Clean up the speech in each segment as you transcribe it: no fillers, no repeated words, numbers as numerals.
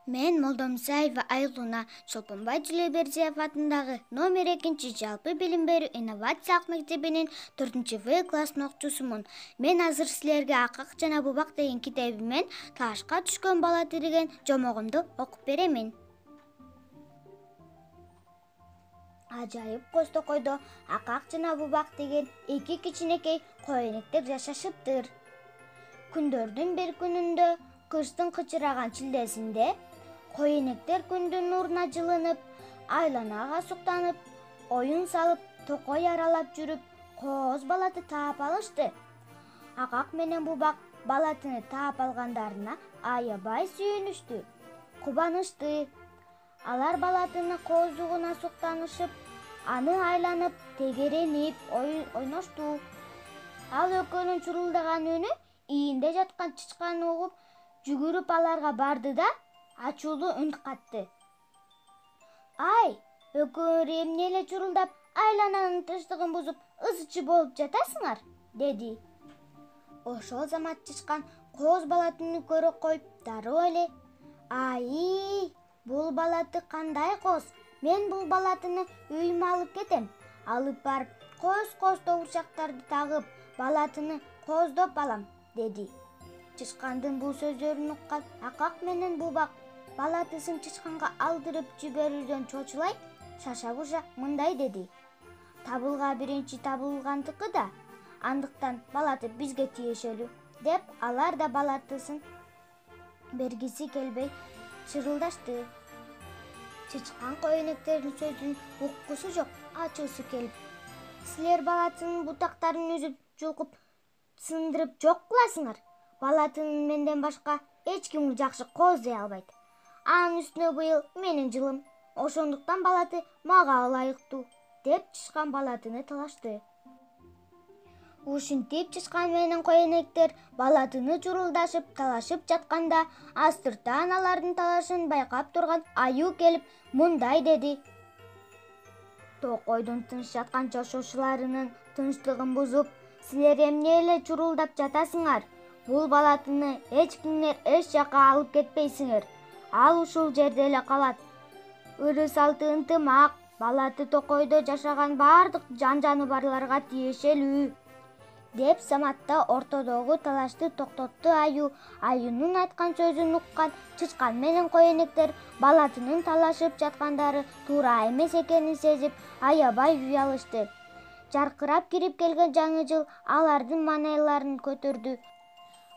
Мен Молдомсаева Айлуна Чолпонбай Жылайбердиев атындагы номер 2 жалпы билим берүү инновациялык мектебинин 4В класстын окуучусумун. Мен азыр силерге Акак жана Бубак деген китебимен талашка түшкөн бала деген жомогумду окуп беремин. Ажайып Костокойдо Акак жана Бубак деген эки кичинекей коенектер жашашыптыр. Күндөрдүн бир күнүндө кыштын кычыраган чилдесинде коенектер күндүн нуруна жылынып, айланага суктанып, оюн салып, токой аралап жүрүп, кооз балаты таап алышты. Акак менен Бубак балатыны таап алгандарына аябай сүйүнүштү, кубанышты. Алар балатыны кооздугуна суктанышып, аны айланып, тегеренип, ойношту. Ал экөөнүн чурулдаган үнү ийинде жаткан чычкан угуп, жүгүрүп аларга барды да ачуулуу үн катты. Ай, экөөңөр эмне эле чурулдап, айлананын тынчтыгын бузуп, ызычы болуп жатасыңар, деди. Ошол замат чычкан кооз балатыны көрө коюп дароо эле: "Ай, бул балаты кандай кооз? Мен бул балатыны үйүмө алып кетем. Алып барып, кооз тобурчактарды тагып, балатыны кооздоп алам", деди. Чычкандын бул сөздөрүн уккан Акак менен Бубак балатысын чычканга алдырып жиберүүдөн чочулай, шаша-буша мындай деди: "Табылга биринчи табылгандыкы да, андыктан балаты бизге тиешелүү", деп алар да балатысын бергиси келбей чырылдашты. Чычкан коенектердин сөзүн уккусу жок, ачуусу келип: "Силер балатынын бутактарын үзүп, жулкуп, сындырып жок кыласыңар. Балатынын менден башка эч ким жакшы кооздой албайт. Анын үстүнө быйыл менин жылым, ошондуктан балаты мага ылайыктуу", деп чычкан балатыны талашты. Ушинтип чычкан менен коенектер балатыны чурулдашып, талашып жатканда, астыртан алардын талашын байкап турган аю келип мындай деди: "Токойдун тынч жаткан жашоочуларынын тынчтыгын бузуп, силер эмне эле чурулдап жатасыңар? Бул балатыны эч кимдер эч жака алып кетпейсиңер. Ал ушул жерде эле калат. Ыры-салты ынтымак, балаты токойдо жашаган бардык жан-жаныбарларга тиешелүү", деп заматта ортодогу талашты токтотту аю. Аюнун айткан сөзүн уккан чычкан менен коенектер балатынын талашып жаткандары туура эмес экенин сезип, аябай уялышты. Жаркырап кирип келген жаңы жыл алардын маанайларын көтөрдү.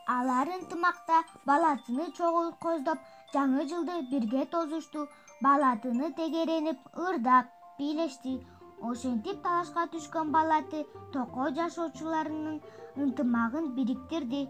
Алар ынтымакта балатыны чогуу кооздоп, жаңы жылды бирге тозушту. Балатыны тегеренип, ырдап, бийлешти. Ошентип талашка түшкөн балаты токой жашоочуларынын ынтымагын бириктирди.